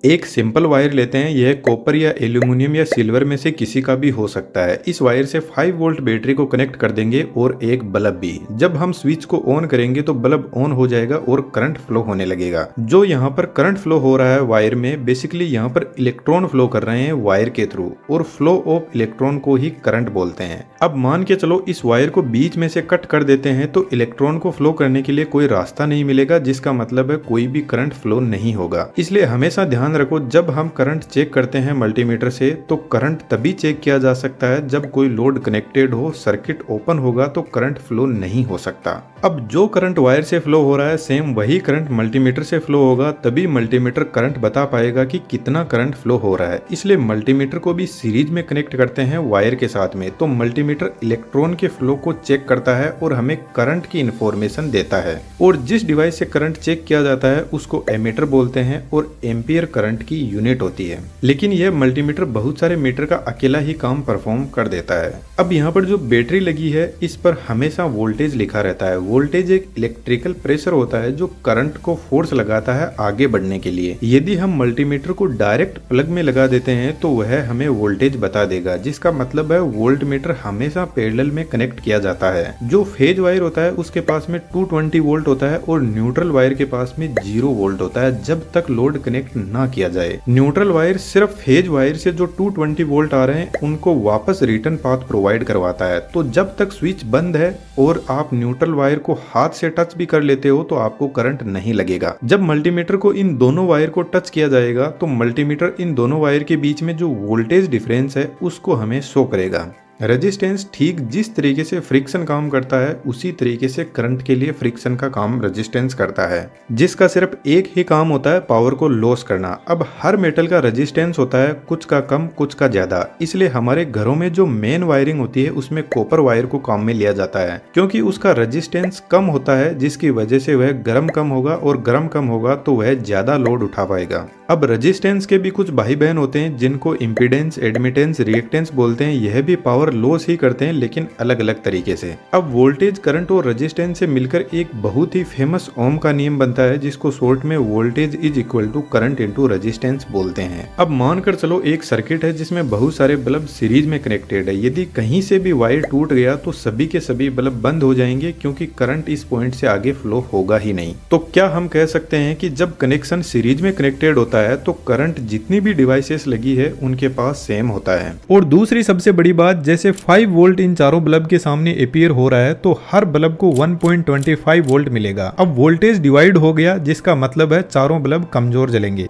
एक simple wire लेते हैं। यह कॉपर या एल्यूमिनियम या सिल्वर में से किसी का भी हो सकता है। इस वायर से 5 वोल्ट बैटरी को कनेक्ट कर देंगे और एक बल्ब भी। जब हम स्विच को ऑन करेंगे तो बल्ब ऑन हो जाएगा और करंट फ्लो होने लगेगा। जो यहाँ पर करंट फ्लो हो रहा है वायर में, बेसिकली यहाँ पर इलेक्ट्रॉन फ्लो कर रहे हैं वायर के थ्रू, और फ्लो ऑफ इलेक्ट्रॉन को ही करंट बोलते हैं। अब मान के चलो इस वायर को बीच में से कट कर देते हैं तो इलेक्ट्रॉन को फ्लो करने के लिए कोई रास्ता नहीं मिलेगा, जिसका मतलब है कोई भी करंट फ्लो नहीं होगा। इसलिए हमेशा ध्यान रखो, जब हम करंट चेक करते हैं मल्टीमीटर से तो करंट तभी चेक किया जा सकता है जब कोई लोड कनेक्टेड हो, सर्किट ओपन होगा तो करंट फ्लो नहीं हो सकता। अब जो करंट वायर से फ्लो हो रहा है सेम वही करंट मल्टीमीटर से फ्लो होगा, तभी मल्टीमीटर करंट बता पाएगा कि कितना करंट फ्लो हो रहा है। इसलिए मल्टीमीटर को भी सीरीज में कनेक्ट करते हैं वायर के साथ में, तो मल्टीमीटर इलेक्ट्रॉन के फ्लो को चेक करता है और हमें करंट की इंफॉर्मेशन देता है। और जिस डिवाइस से करंट चेक किया जाता है उसको एमीटर बोलते हैं और एम्पियर करंट की यूनिट होती है। लेकिन यह मल्टीमीटर बहुत सारे मीटर का अकेला ही काम परफॉर्म कर देता है। अब यहाँ पर जो बैटरी लगी है इस पर हमेशा वोल्टेज लिखा रहता है। वोल्टेज एक इलेक्ट्रिकल प्रेशर होता है जो करंट को फोर्स लगाता है आगे बढ़ने के लिए। यदि हम मल्टीमीटर को डायरेक्ट प्लग में लगा देते हैं तो वह हमें वोल्टेज बता देगा, जिसका मतलब है वोल्टमीटर हमेशा पैरेलल में कनेक्ट किया जाता है। जो फेज वायर होता है उसके पास में 220 वोल्ट होता है और न्यूट्रल वायर के पास में 0 वोल्ट होता है जब तक लोड कनेक्ट ना किया जाए। न्यूट्रल वायर सिर्फ फेज वायर से जो 220 वोल्ट आ रहे हैं उनको वापस रिटर्न पाथ प्रोवाइड करवाता है। तो जब तक स्विच बंद है और आप न्यूट्रल वायर को हाथ से टच भी कर लेते हो तो आपको करंट नहीं लगेगा। जब मल्टीमीटर को इन दोनों वायर को टच किया जाएगा तो मल्टीमीटर इन दोनों वायर के बीच में जो वोल्टेज डिफरेंस है उसको हमें शो करेगा। रेजिस्टेंस ठीक जिस तरीके से फ्रिक्शन काम करता है उसी तरीके से करंट के लिए फ्रिक्शन का काम रेजिस्टेंस करता है, जिसका सिर्फ एक ही काम होता है, पावर को लॉस करना। अब हर मेटल का रेजिस्टेंस होता है, कुछ का कम कुछ का ज्यादा। इसलिए हमारे घरों में जो मेन वायरिंग होती है उसमें कॉपर वायर को काम में लिया जाता है, क्योंकि उसका रेजिस्टेंस कम होता है, जिसकी वजह से वह गर्म कम होगा और गर्म कम होगा तो वह ज्यादा लोड उठा पाएगा। अब रेजिस्टेंस के भी कुछ भाई बहन होते हैं जिनको इम्पीडेंस, एडमिटेंस, रिएक्टेंस बोलते हैं। यह भी पावर लॉस ही करते हैं लेकिन अलग अलग तरीके से। अब वोल्टेज, करंट और रेजिस्टेंस से मिलकर एक बहुत ही फेमस ओम का नियम बनता है, जिसको शॉर्ट में voltage is equal to current into resistance बोलते हैं। अब मानकर चलो एक सर्किट है जिसमें बहुत सारे बल्ब सीरीज में कनेक्टेड है। यदि कहीं से भी वायर टूट गया तो सभी के सभी बल्ब बंद हो जाएंगे, क्योंकि करंट इस पॉइंट से आगे फ्लो होगा ही नहीं। तो क्या हम कह सकते हैं कि जब कनेक्शन सीरीज में कनेक्टेड होता है तो करंट जितनी भी डिवाइसेस लगी है उनके पास सेम होता है। और दूसरी सबसे बड़ी बात, जैसे 5 वोल्ट इन चारों बल्ब के सामने अपीयर हो रहा है तो हर बल्ब को 1.25 वोल्ट मिलेगा। अब वोल्टेज डिवाइड हो गया, जिसका मतलब है चारों बल्ब कमजोर जलेंगे।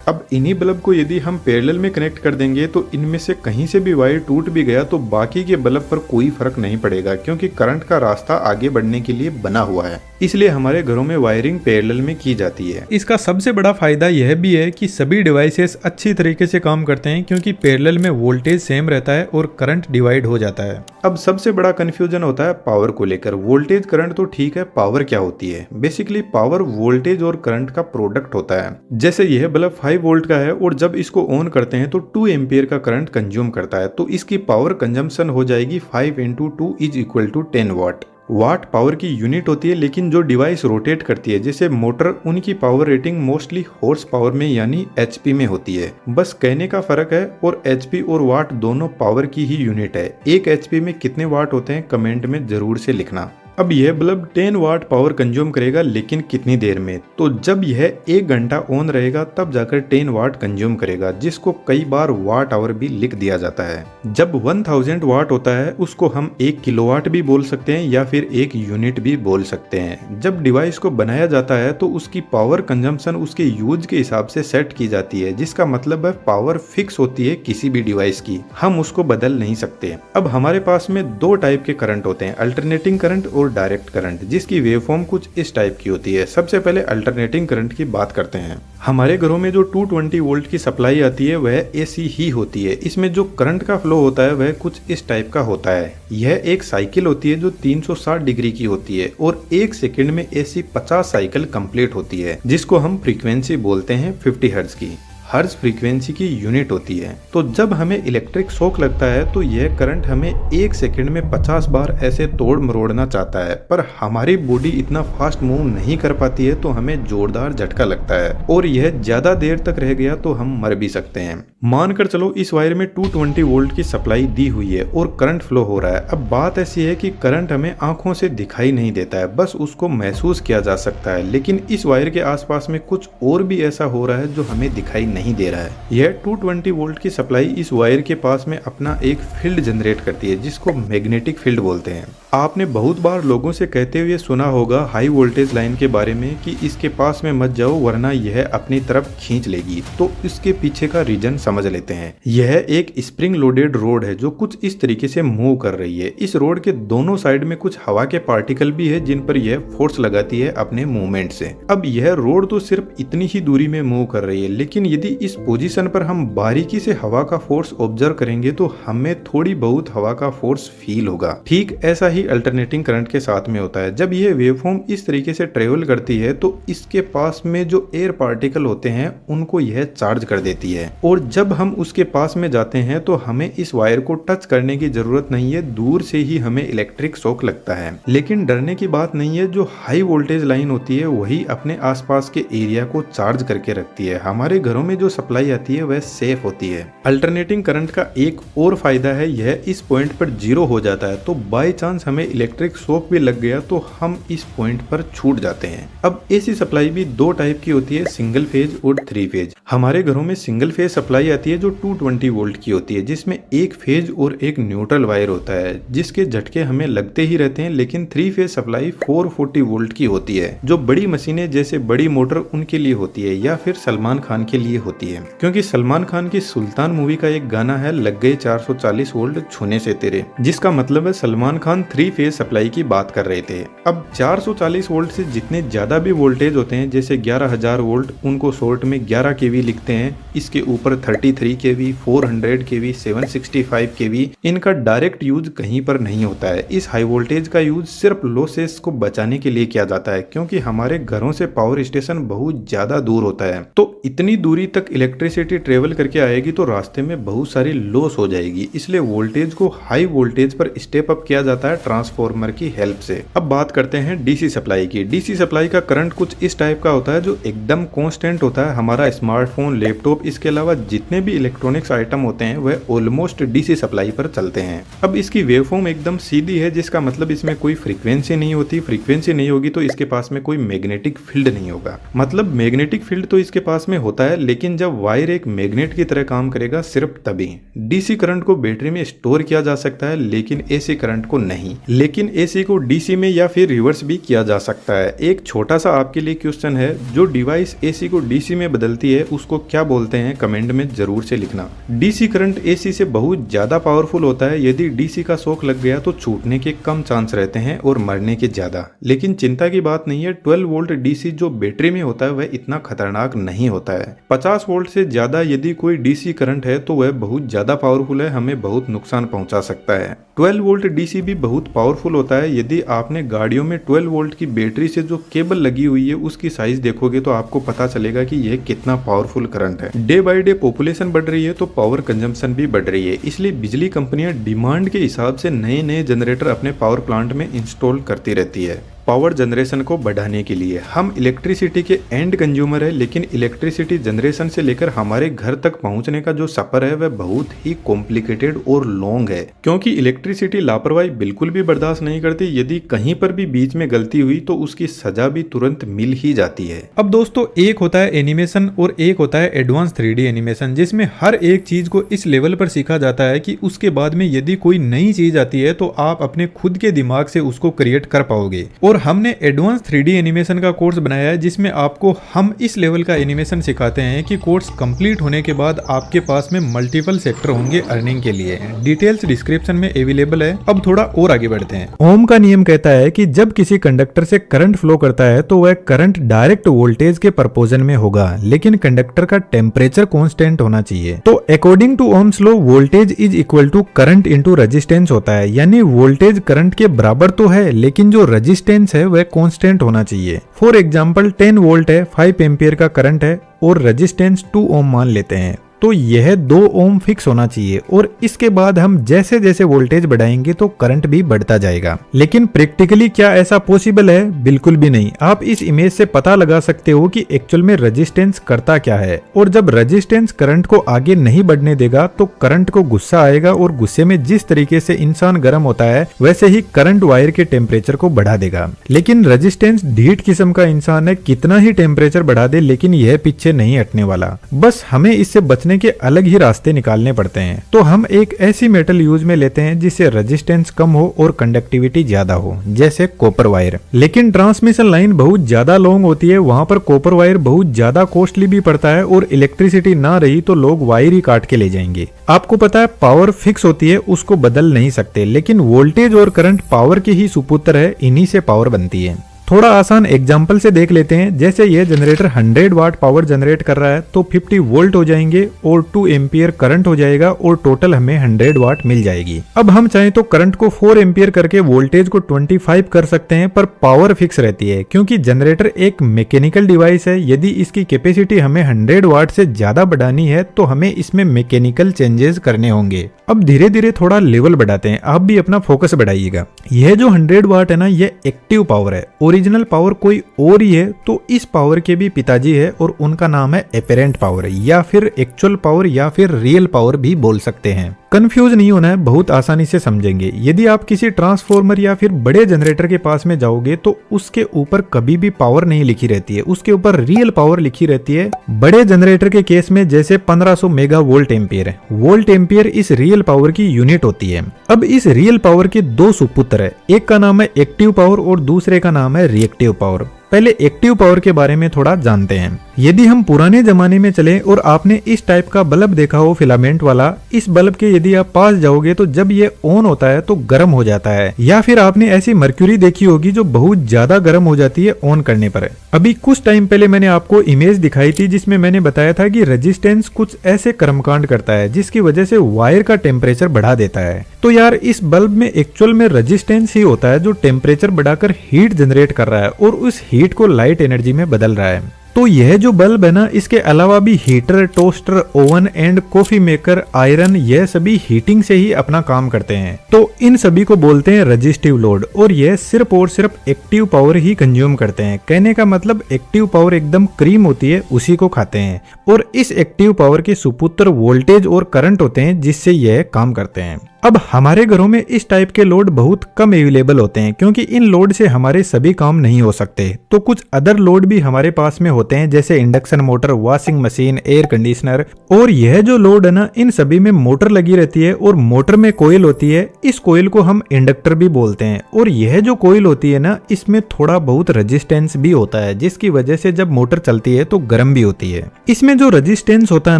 अब इन्हीं बल्ब को यदि हम पैरेलल में कनेक्ट कर देंगे तो इनमें से कहीं से भी वायर टूट भी गया तो बाकी के बल्ब पर कोई फर्क नहीं पड़ेगा, क्योंकि करंट का रास्ता आगे बढ़ने के लिए बना हुआ है। इसलिए हमारे घरों में वायरिंग पैरेलल में की जाती है। इसका सबसे बड़ा फायदा यह भी है कि सभी डिवाइसेस अच्छी तरीके से काम करते हैं, क्योंकि पैरेलल में वोल्टेज सेम रहता है और करंट डिवाइड हो जाता है। अब सबसे बड़ा कंफ्यूजन होता है पावर को लेकर। वोल्टेज करंट तो ठीक है, पावर क्या होती है? बेसिकली पावर वोल्टेज और करंट का प्रोडक्ट होता है। जैसे यह बल्ब 5 वोल्ट का है और जब इसको ऑन करते हैं तो 2 एम्पियर का करंट कंज्यूम करता है, तो इसकी पावर कंजम्पशन हो जाएगी 5 × 2 is equal to 10 watt. Watt power की यूनिट होती है, लेकिन जो डिवाइस रोटेट करती है जैसे मोटर, उनकी power rating mostly horse power में यानी एचपी में होती है। बस कहने का फर्क है, और एचपी और वाट दोनों पावर की ही यूनिट है। एक एचपी में कितने वाट होते हैं कमेंट में जरूर से लिखना। अब यह बल्ब 10 वाट पावर कंज्यूम करेगा, लेकिन कितनी देर में? तो जब यह 1 घंटा ऑन रहेगा तब जाकर 10 वाट कंज्यूम करेगा, जिसको कई बार वाट आवर भी लिख दिया जाता है। जब 1000 वाट होता है उसको हम 1 किलोवाट भी बोल सकते हैं या फिर 1 यूनिट भी बोल सकते हैं। जब डिवाइस को बनाया जाता है तो उसकी पावर कंजम्पशन उसके यूज के हिसाब से सेट की जाती है, जिसका मतलब है पावर फिक्स होती है किसी भी डिवाइस की, हम उसको बदल नहीं सकते। अब हमारे पास में 2 टाइप के करंट होते हैं, अल्टरनेटिंग करंट और डायरेक्ट करंट, जिसकी वेवफॉर्म कुछ इस टाइप की होती है। सबसे पहले अल्टरनेटिंग करंट की बात करते हैं। हमारे घरों में जो 220 वोल्ट की सप्लाई आती है वह एसी ही होती है। इसमें जो करंट का फ्लो होता है वह कुछ इस टाइप का होता है। यह एक साइकिल होती है जो 360 डिग्री की होती है और 1 सेकंड में ऐसी 50 साइकिल कंप्लीट होती है, जिसको हम फ्रीक्वेंसी बोलते हैं 50 हर्ट्ज की। हर्ट्ज फ्रीक्वेंसी की यूनिट होती है। तो जब हमें इलेक्ट्रिक शॉक लगता है तो यह करंट हमें 1 सेकंड में 50 बार ऐसे तोड़ मरोड़ना चाहता है, पर हमारी बॉडी इतना फास्ट मूव नहीं कर पाती है, तो हमें जोरदार झटका लगता है और यह ज्यादा देर तक रह गया तो हम मर भी सकते हैं। मानकर चलो इस वायर में 220 वोल्ट की सप्लाई दी हुई है और करंट फ्लो हो रहा है। अब बात ऐसी है कि करंट हमें आंखों से दिखाई नहीं देता है, बस उसको महसूस किया जा सकता है। लेकिन इस वायर के आसपास में कुछ और भी ऐसा हो रहा है जो हमें दिखाई नहीं दे रहा है। यह 220 वोल्ट की सप्लाई इस वायर के पास में अपना एक फील्ड जनरेट करती है जिसको मैग्नेटिक फील्ड बोलते हैं। आपने बहुत बार लोगों से कहते हुए सुना होगा हाई वोल्टेज लाइन के बारे में कि इसके पास में मत जाओ वरना यह अपनी तरफ खींच लेगी। तो इसके पीछे का रीजन समझ लेते हैं। यह एक स्प्रिंग लोडेड रोड है जो कुछ इस तरीके से मूव कर रही है। इस रोड के दोनों साइड में कुछ हवा के पार्टिकल भी है जिन पर यह फोर्स लगाती है अपने मूवमेंट से। अब यह रोड तो सिर्फ इतनी ही दूरी में मूव कर रही है, लेकिन यदि इस पोजीशन पर हम बारीकी से हवा का फोर्स ऑब्जर्व करेंगे तो हमें थोड़ी बहुत हवा का फोर्स फील होगा। ठीक ऐसा ही अल्टरनेटिंग करंट के साथ में होता है। जब यह वेवफॉर्म इस तरीके से ट्रेवल करती है तो इसके पास में जो एयर पार्टिकल होते हैं उनको यह चार्ज कर देती है, और जब हम उसके पास में जाते हैं तो हमें इस वायर को टच करने की जरूरत नहीं है, दूर से ही हमें इलेक्ट्रिक शॉक लगता है। लेकिन डरने की बात नहीं है, जो हाई वोल्टेज लाइन होती है वही अपने आसपास के एरिया को चार्ज करके रखती है। हमारे घरों में जो सप्लाई आती है वह सेफ होती है। अल्टरनेटिंग करंट का एक और फायदा है, यह इस पॉइंट पर जीरो हो जाता है, तो बाय चांस हमें इलेक्ट्रिक शॉक भी लग गया तो हम इस पॉइंट पर छूट जाते हैं। अब एसी सप्लाई भी दो टाइप की होती है, सिंगल फेज और 3 फेज। हमारे घरों में सिंगल फेज सप्लाई आती है जो 220 वोल्ट की होती है, जिसमें एक फेज और एक न्यूट्रल वायर होता है जिसके झटके हमें लगते ही रहते हैं। लेकिन 3 फेज सप्लाई 440 वोल्ट की होती है जो बड़ी मशीनें जैसे बड़ी मोटर उनके लिए होती है या फिर सलमान खान के लिए होती है, क्योंकि सलमान खान की सुल्तान मूवी का एक गाना है लग गए 440 वोल्ट छूने से तेरे, जिसका मतलब है सलमान खान 3 फेज सप्लाई की बात कर रहे थे। अब 440 वोल्ट से जितने ज्यादा भी वोल्टेज होते हैं जैसे 11,000 वोल्ट, उनको शॉर्ट में 11 केवी लिखते हैं। इसके ऊपर 33 केवी, 400 केवी, 765 केवी, इनका डायरेक्ट यूज कहीं पर नहीं होता है। इस हाई वोल्टेज का यूज सिर्फ लॉसेस को बचाने के लिए किया जाता है, क्योंकि हमारे घरों से पावर स्टेशन बहुत ज्यादा दूर होता है, तो इतनी दूरी तक इलेक्ट्रिसिटी ट्रेवल करके आएगी तो रास्ते में बहुत सारी लॉस हो जाएगी। इसलिए वोल्टेज को हाई वोल्टेज पर स्टेप अप किया जाता है ट्रांसफॉर्मर की हेल्प से। अब बात करते हैं डीसी सप्लाई की। डीसी सप्लाई का करंट कुछ इस टाइप का होता है जो एकदम कांस्टेंट होता है। हमारा स्मार्टफोन, लैपटॉप, इसके अलावा जितने भी इलेक्ट्रॉनिक्स आइटम होते हैं वह ऑलमोस्ट डीसी सप्लाई पर चलते हैं। अब इसकी वेवफॉर्म एकदम सीधी है, जिसका मतलब इसमें कोई फ्रीक्वेंसी नहीं होती। फ्रीक्वेंसी नहीं होगी तो इसके पास में कोई मैग्नेटिक फील्ड नहीं होगा। मतलब मैग्नेटिक फील्ड तो इसके पास में होता है, लेकिन जब वायर एक मैग्नेट की तरह काम करेगा सिर्फ तभी। डीसी करंट को बैटरी में स्टोर किया जा सकता है लेकिन एसी करंट को नहीं। लेकिन एसी को डीसी में या फिर रिवर्स भी किया जा सकता है। एक छोटा सा आपके लिए क्वेश्चन है, जो डिवाइस एसी को डीसी में बदलती है उसको क्या बोलते हैं, कमेंट में जरूर से लिखना। डीसी करंट एसी से बहुत ज्यादा पावरफुल होता है। यदि डीसी का शॉक लग गया तो छूटने के कम चांस रहते हैं और मरने के ज्यादा। लेकिन चिंता की बात नहीं है, 12 वोल्ट डीसी जो बैटरी में होता है वह इतना खतरनाक नहीं होता है। 50 वोल्ट से ज्यादा यदि कोई डीसी करंट है तो वह बहुत ज्यादा पावरफुल है, हमें बहुत नुकसान पहुंचा सकता है। 12 वोल्ट डीसी भी बहुत पावरफुल होता है। यदि आपने गाड़ियों में 12 वोल्ट की बैटरी से जो केबल लगी हुई है उसकी साइज देखोगे तो आपको पता चलेगा कि यह कितना पावरफुल करंट है। डे बाय डे पॉपुलेशन बढ़ रही है तो पावर कंजम्पशन भी बढ़ रही है, इसलिए बिजली कंपनियां डिमांड के हिसाब से नए नए जनरेटर अपने पावर प्लांट में इंस्टॉल करती रहती है। पावर जनरेशन को बढ़ाने के लिए हम इलेक्ट्रिसिटी के एंड कंज्यूमर है, लेकिन इलेक्ट्रिसिटी जनरेशन से लेकर हमारे घर तक पहुंचने का जो सफर है वह बहुत ही कॉम्प्लिकेटेड और लॉन्ग है, क्योंकि इलेक्ट्रिसिटी लापरवाही बिल्कुल भी बर्दाश्त नहीं करती। यदि कहीं पर भी बीच में गलती हुई तो उसकी सजा भी तुरंत मिल ही जाती है। अब दोस्तों, एक होता है एनिमेशन और एक होता है एडवांस 3D एनिमेशन, जिसमें हर एक चीज को इस लेवल पर सीखा जाता है कि उसके बाद में यदि कोई नई चीज आती है तो आप अपने खुद के दिमाग से उसको क्रिएट कर पाओगे। और हमने एडवांस 3D एनिमेशन का कोर्स बनाया है जिसमें आपको हम इस लेवल का एनिमेशन सिखाते हैं कि कोर्स कंप्लीट होने के बाद आपके पास में मल्टीपल सेक्टर होंगे अर्निंग के लिए। डिटेल्स डिस्क्रिप्शन में अवेलेबल है। अब थोड़ा और आगे बढ़ते हैं। ओम का नियम कहता है कि जब किसी कंडक्टर से करंट फ्लो करता है तो वह करंट डायरेक्ट वोल्टेज के प्रपोजन में होगा, लेकिन कंडक्टर का टेम्परेचर कांस्टेंट होना चाहिए। तो according to Ohm's law voltage is equal to current into resistance होता है, यानी वोल्टेज करंट के बराबर तो है लेकिन जो रेजिस्टेंस रेजिस्टेंस है वह कांस्टेंट होना चाहिए। फॉर एग्जांपल 10 वोल्ट है, 5 एम्पियर का करंट है और रेजिस्टेंस 2 ओम मान लेते हैं, तो यह 2 ओम फिक्स होना चाहिए और इसके बाद हम जैसे जैसे वोल्टेज बढ़ाएंगे तो करंट भी बढ़ता जाएगा। लेकिन प्रैक्टिकली क्या ऐसा पॉसिबल है? बिल्कुल भी नहीं। आप इस इमेज से पता लगा सकते हो कि एक्चुअल में रेजिस्टेंस करता क्या है, और जब रेजिस्टेंस करंट को आगे नहीं बढ़ने देगा तो करंट को गुस्सा आएगा और गुस्से में जिस तरीके से इंसान गर्म होता है वैसे ही करंट वायर के टेम्परेचर को बढ़ा देगा। लेकिन रेजिस्टेंस ढीठ किस्म का इंसान है, कितना ही टेम्परेचर बढ़ा दे लेकिन यह पीछे नहीं हटने वाला। बस हमें इससे बचने के अलग ही रास्ते निकालने पड़ते हैं। तो हम एक ऐसी मेटल यूज में लेते हैं जिससे रेजिस्टेंस कम हो और कंडक्टिविटी ज्यादा हो, जैसे कॉपर वायर। लेकिन ट्रांसमिशन लाइन बहुत ज्यादा लॉन्ग होती है, वहां पर कॉपर वायर बहुत ज्यादा कॉस्टली भी पड़ता है और इलेक्ट्रिसिटी ना रही तो लोग वायर ही काट के ले जाएंगे। आपको पता है पावर फिक्स होती है, उसको बदल नहीं सकते, लेकिन वोल्टेज और करंट पावर के ही सुपुत्र है, इन्हीं से पावर बनती है। थोड़ा आसान एग्जाम्पल से देख लेते हैं। जैसे ये जनरेटर 100 वाट पावर जनरेट कर रहा है तो 50 वोल्ट हो जाएंगे और 2 एम्पियर करंट हो जाएगा और टोटल हमें 100 वाट मिल जाएगी। अब हम चाहें तो करंट को 4 एम्पियर करके वोल्टेज को 25 कर सकते हैं, पर पावर फिक्स रहती है क्योंकि जनरेटर एक मैकेनिकल डिवाइस है। यदि इसकी कैपेसिटी हमें 100 वाट से ज्यादा बढ़ानी है तो हमें इसमें मैकेनिकल चेंजेस करने होंगे। अब धीरे धीरे थोड़ा लेवल बढ़ाते हैं, आप भी अपना फोकस बढ़ाइएगा। यह जो 100 वाट है ना, यह एक्टिव पावर है, ओरिजिनल पावर कोई और ही है। तो इस पावर के भी पिताजी है और उनका नाम है एपेरेंट पावर, या फिर एक्चुअल पावर, या फिर रियल पावर भी बोल सकते हैं। कंफ्यूज नहीं होना है, बहुत आसानी से समझेंगे। यदि आप किसी ट्रांसफॉर्मर या फिर बड़े जनरेटर के पास में जाओगे तो उसके ऊपर कभी भी पावर नहीं लिखी रहती है, उसके ऊपर रियल पावर लिखी रहती है। बड़े जनरेटर के केस में जैसे 1500 मेगा वोल्ट एम्पियर है, वोल्ट एम्पियर इस रियल पावर की यूनिट होती है। अब इस रियल पावर के 2 सुपुत्र है, एक का नाम है एक्टिव पावर और दूसरे का नाम है रिएक्टिव पावर। पहले एक्टिव पावर के बारे में थोड़ा जानते हैं। यदि हम पुराने जमाने में चले और आपने इस टाइप का बल्ब देखा हो फिलामेंट वाला, इस बल्ब के यदि आप पास जाओगे तो जब ये ऑन होता है तो गर्म हो जाता है। या फिर आपने ऐसी मर्क्यूरी देखी होगी जो बहुत ज्यादा गर्म हो जाती है ऑन करने पर। अभी कुछ टाइम पहले मैंने आपको इमेज दिखाई थी जिसमें मैंने बताया था कि रेजिस्टेंस कुछ ऐसे कर्मकांड करता है जिसकी वजह से वायर का टेम्परेचर बढ़ा देता है। तो यार इस बल्ब में एक्चुअल में रेजिस्टेंस ही होता है जो टेम्परेचर बढ़ाकर हीट जनरेट कर रहा है और उस हीट को लाइट एनर्जी में बदल रहा है। तो यह जो बल्ब है ना, इसके अलावा भी heater, toaster, oven and coffee maker, iron, यह सभी हीटिंग से ही अपना काम करते हैं। तो इन सभी को बोलते हैं रेजिस्टिव लोड, और यह सिर्फ और सिर्फ एक्टिव पावर ही कंज्यूम करते हैं। कहने का मतलब एक्टिव पावर एकदम क्रीम होती है, उसी को खाते हैं। और इस एक्टिव पावर के सुपुत्र वोल्टेज और करंट होते हैं जिससे यह काम करते हैं। अब हमारे घरों में इस टाइप के लोड बहुत कम अवेलेबल होते हैं क्योंकि इन लोड से हमारे सभी काम नहीं हो सकते। तो कुछ अदर लोड भी हमारे पास में होते हैं जैसे induction motor, washing machine, air conditioner. और यह जो लोड है ना, इन सभी में मोटर लगी रहती है और मोटर में कोयल होती है। इस कोयल को हम इंडक्टर भी बोलते हैं। और यह जो कोयल होती है ना, इसमें थोड़ा बहुत रेजिस्टेंस भी होता है जिसकी वजह से जब मोटर चलती है तो गर्म भी होती है। इसमें जो रेजिस्टेंस होता है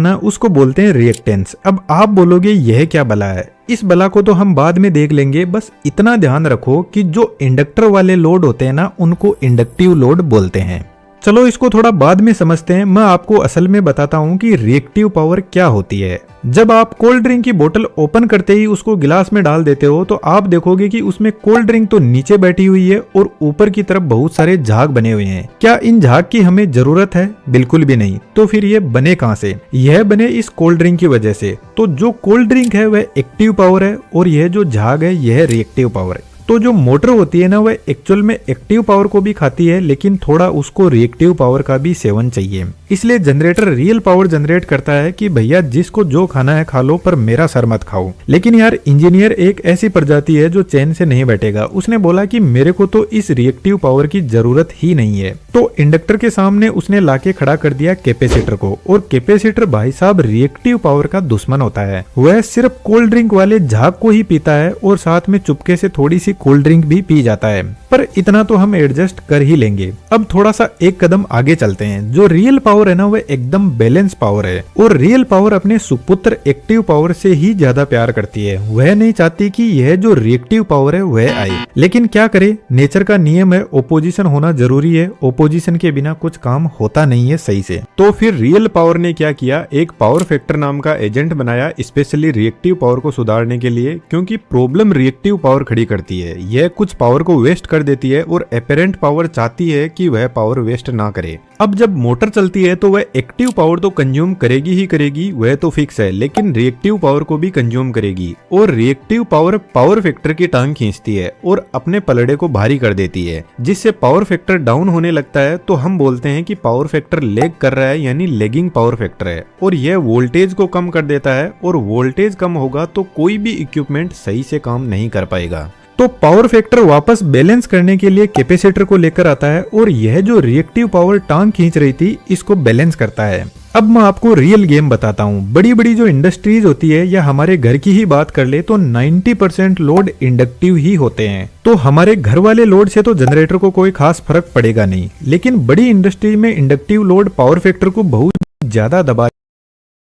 ना, उसको बोलते हैं रिएक्टेंस। अब आप बोलोगे यह क्या बला है? इस बला को तो हम बाद में देख लेंगे, बस इतना ध्यान रखो कि जो इंडक्टर वाले लोड होते हैं ना, उनको इंडक्टिव लोड बोलते हैं। चलो इसको थोड़ा बाद में समझते हैं। मैं आपको असल में बताता हूँ कि रिएक्टिव पावर क्या होती है। जब आप कोल्ड ड्रिंक की बोतल ओपन करते ही उसको गिलास में डाल देते हो तो आप देखोगे कि उसमें कोल्ड ड्रिंक तो नीचे बैठी हुई है और ऊपर की तरफ बहुत सारे झाग बने हुए हैं। क्या इन झाग की हमें जरूरत है? बिल्कुल भी नहीं। तो फिर ये बने कहाँ से? यह बने इस कोल्ड ड्रिंक की वजह से। तो जो कोल्ड ड्रिंक है वह एक्टिव पावर है और यह जो झाग है यह रिएक्टिव पावर है। तो जो मोटर होती है ना, वह एक्चुअल में एक्टिव पावर को भी खाती है, लेकिन थोड़ा उसको रिएक्टिव पावर का भी सेवन चाहिए। इसलिए जनरेटर रियल पावर जनरेट करता है कि भैया जिसको जो खाना है खा लो, पर मेरा सर मत खाओ। लेकिन यार इंजीनियर एक ऐसी प्रजाति है जो चैन से नहीं बैठेगा। उसने बोला कि मेरे को तो इस रिएक्टिव पावर की जरूरत ही नहीं है। तो इंडक्टर के सामने उसने लाके खड़ा कर दिया कैपेसिटर को। और कैपेसिटर भाई साहब रिएक्टिव पावर का दुश्मन होता है। वह सिर्फ कोल्ड ड्रिंक वाले झाग को ही पीता है और साथ में चुपके से थोड़ी सी कोल्ड ड्रिंक भी पी जाता है, पर इतना तो हम एडजस्ट कर ही लेंगे। अब थोड़ा सा एक कदम आगे चलते हैं। जो रियल पावर है ना, वह एकदम बैलेंस पावर है और रियल पावर अपने सुपुत्र एक्टिव पावर से ही ज्यादा प्यार करती है। वह नहीं चाहती कि यह जो रिएक्टिव पावर है वह आए, लेकिन क्या करे, नेचर का नियम है, ओपोजिशन होना जरूरी है। पोजीशन के बिना कुछ काम होता नहीं है सही से। तो फिर रियल पावर ने क्या किया, एक पावर फैक्टर नाम का एजेंट बनाया स्पेशली रिएक्टिव पावर को सुधारने के लिए, क्योंकि प्रॉब्लम रिएक्टिव पावर खड़ी करती है। यह कुछ पावर को वेस्ट कर देती है और एपेरेंट पावर चाहती है कि वह पावर वेस्ट ना करे। अब जब मोटर चलती है तो वह एक्टिव पावर तो कंज्यूम करेगी ही करेगी, वह तो फिक्स है, लेकिन रिएक्टिव पावर को भी कंज्यूम करेगी। और रिएक्टिव पावर पावर फैक्टर की टांग खींचती है और अपने पलड़े को भारी कर देती है, जिससे पावर फैक्टर डाउन होने लगता है। तो हम बोलते हैं कि पावर फैक्टर लेग कर रहा है, यानी लेगिंग पावर फैक्टर है। और यह वोल्टेज को कम कर देता है, और वोल्टेज कम होगा तो कोई भी इक्विपमेंट सही से काम नहीं कर पाएगा। तो पावर फैक्टर वापस बैलेंस करने के लिए कैपेसिटर को लेकर आता है, और यह जो रिएक्टिव पावर टांग खींच रही थी इसको बैलेंस करता है। अब मैं आपको रियल गेम बताता हूँ। बड़ी बड़ी जो इंडस्ट्रीज होती है या हमारे घर की ही बात कर ले तो 90% लोड इंडक्टिव ही होते हैं। तो हमारे घर वाले लोड से तो जनरेटर को कोई खास फर्क पड़ेगा नहीं, लेकिन बड़ी इंडस्ट्री में इंडक्टिव लोड पावर फैक्टर को बहुत ज्यादा दबा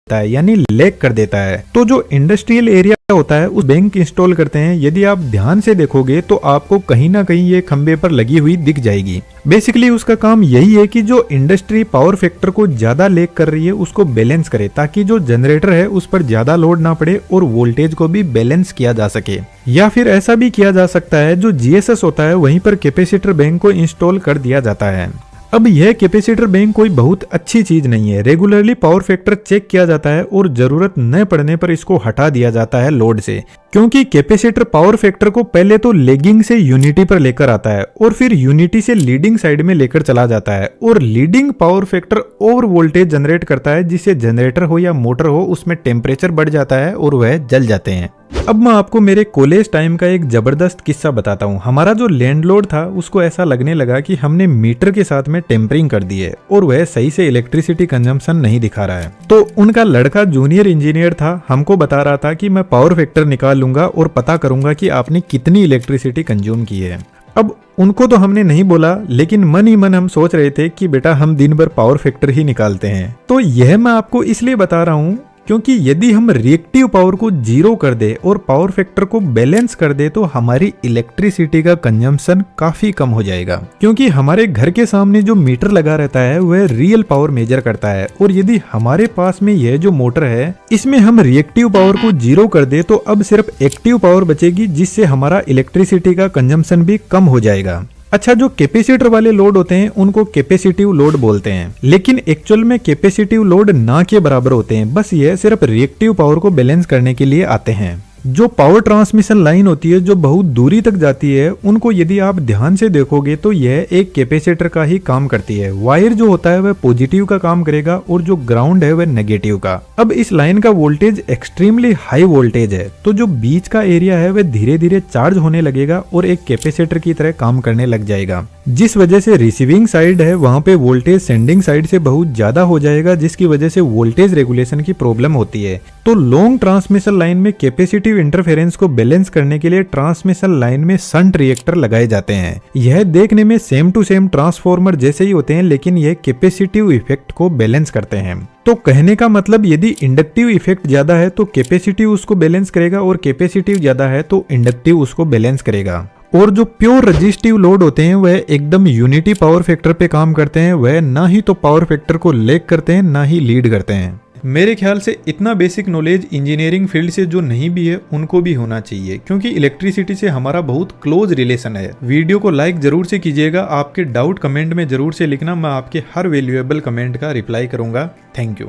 है, यानी लैग कर देता है। तो जो इंडस्ट्रियल एरिया होता है उस बैंक इंस्टॉल करते हैं। यदि आप ध्यान से देखोगे तो आपको कहीं ना कहीं ये खंबे पर लगी हुई दिख जाएगी। बेसिकली उसका काम यही है कि जो इंडस्ट्री पावर फैक्टर को ज्यादा लैग कर रही है उसको बैलेंस करे, ताकि जो जनरेटर है उस पर ज्यादा लोड ना पड़े और वोल्टेज को भी बैलेंस किया जा सके। या फिर ऐसा भी किया जा सकता है, जो जीएसएस होता है वहीं पर कैपेसिटर बैंक को इंस्टॉल कर दिया जाता है। अब यह कैपेसिटर बैंक कोई बहुत अच्छी चीज नहीं है। रेगुलरली पावर फैक्टर चेक किया जाता है और जरूरत न पड़ने पर इसको हटा दिया जाता है लोड से, क्योंकि कैपेसिटर पावर फैक्टर को पहले तो लेगिंग से यूनिटी पर लेकर आता है और फिर यूनिटी से लीडिंग साइड में लेकर चला जाता है। और leading power factor over voltage generate करता है, जिससे जनरेटर हो या मोटर हो उसमें टेम्परेचर बढ़ जाता है और वह जल जाते हैं। अब मैं आपको मेरे कॉलेज टाइम का एक जबरदस्त किस्सा बताता हूँ। हमारा जो लैंडलॉर्ड था उसको ऐसा लगने लगा कि हमने मीटर के साथ में टेम्परिंग कर दी है और वह सही से इलेक्ट्रिसिटी कंजम्पशन नहीं दिखा रहा है। तो उनका लड़का जूनियर इंजीनियर था, हमको बता रहा था कि मैं पावर फैक्टर निकाल लूंगा और पता करूंगा कि आपने कितनी इलेक्ट्रिसिटी कंज्यूम की है। अब उनको तो हमने नहीं बोला, लेकिन मन ही मन हम सोच रहे थे कि बेटा हम दिन भर पावर फैक्टर ही निकालते हैं। तो यह मैं आपको इसलिए बता रहा हूँ क्योंकि यदि हम रिएक्टिव पावर को जीरो कर दे और पावर फैक्टर को बैलेंस कर दे तो हमारी इलेक्ट्रिसिटी का कंजम्पशन काफी कम हो जाएगा। क्योंकि हमारे घर के सामने जो मीटर लगा रहता है वह रियल पावर मेजर करता है, और यदि हमारे पास में यह जो मोटर है इसमें हम रिएक्टिव पावर को जीरो कर दे तो अब सिर्फ एक्टिव पावर बचेगी, जिससे हमारा इलेक्ट्रिसिटी का कंजम्पशन भी कम हो जाएगा। अच्छा, जो कैपेसिटर वाले लोड होते हैं उनको कैपेसिटिव लोड बोलते हैं, लेकिन एक्चुअल में कैपेसिटिव लोड ना के बराबर होते हैं। बस ये सिर्फ रिएक्टिव पावर को बैलेंस करने के लिए आते हैं। जो पावर ट्रांसमिशन लाइन होती है जो बहुत दूरी तक जाती है, उनको यदि आप ध्यान से देखोगे तो यह एक कैपेसिटर का ही काम करती है। वायर जो होता है वह पॉजिटिव का काम करेगा और जो ग्राउंड है वह नेगेटिव का। अब इस लाइन का वोल्टेज एक्सट्रीमली हाई वोल्टेज है, तो जो बीच का एरिया है वह धीरे धीरे चार्ज होने लगेगा और एक कैपेसिटर की तरह काम करने लग जाएगा, जिस वजह से रिसीविंग साइड है वहां पे वोल्टेज सेंडिंग साइड से बहुत ज्यादा हो जाएगा, जिसकी वजह से वोल्टेज रेगुलेशन की प्रॉब्लम होती है। तो लॉन्ग ट्रांसमिशन लाइन में कैपेसिटिव इंटरफेरेंस को बैलेंस करने के लिए ट्रांसमिशन लाइन में शंट रिएक्टर लगाए जाते हैं। यह देखने में सेम टू सेम ट्रांसफॉर्मर जैसे ही होते हैं, लेकिन यह कैपेसिटिव इफेक्ट को बैलेंस करते हैं। तो कहने का मतलब यदि इंडक्टिव इफेक्ट ज्यादा है तो कैपेसिटिव उसको बैलेंस करेगा, और कैपेसिटिव ज्यादा है तो इंडक्टिव उसको बैलेंस करेगा। और जो प्योर रजिस्टिव लोड होते हैं वह एकदम यूनिटी पावर फैक्टर पे काम करते हैं। वह ना ही तो पावर फैक्टर को लैग करते हैं ना ही लीड करते हैं। मेरे ख्याल से इतना बेसिक नॉलेज इंजीनियरिंग फील्ड से जो नहीं भी है उनको भी होना चाहिए, क्योंकि इलेक्ट्रिसिटी से हमारा बहुत क्लोज रिलेशन है। वीडियो को लाइक जरूर से कीजिएगा, आपके डाउट कमेंट में जरूर से लिखना, मैं आपके हर वैल्यूएबल कमेंट का रिप्लाई करूंगा। Thank you.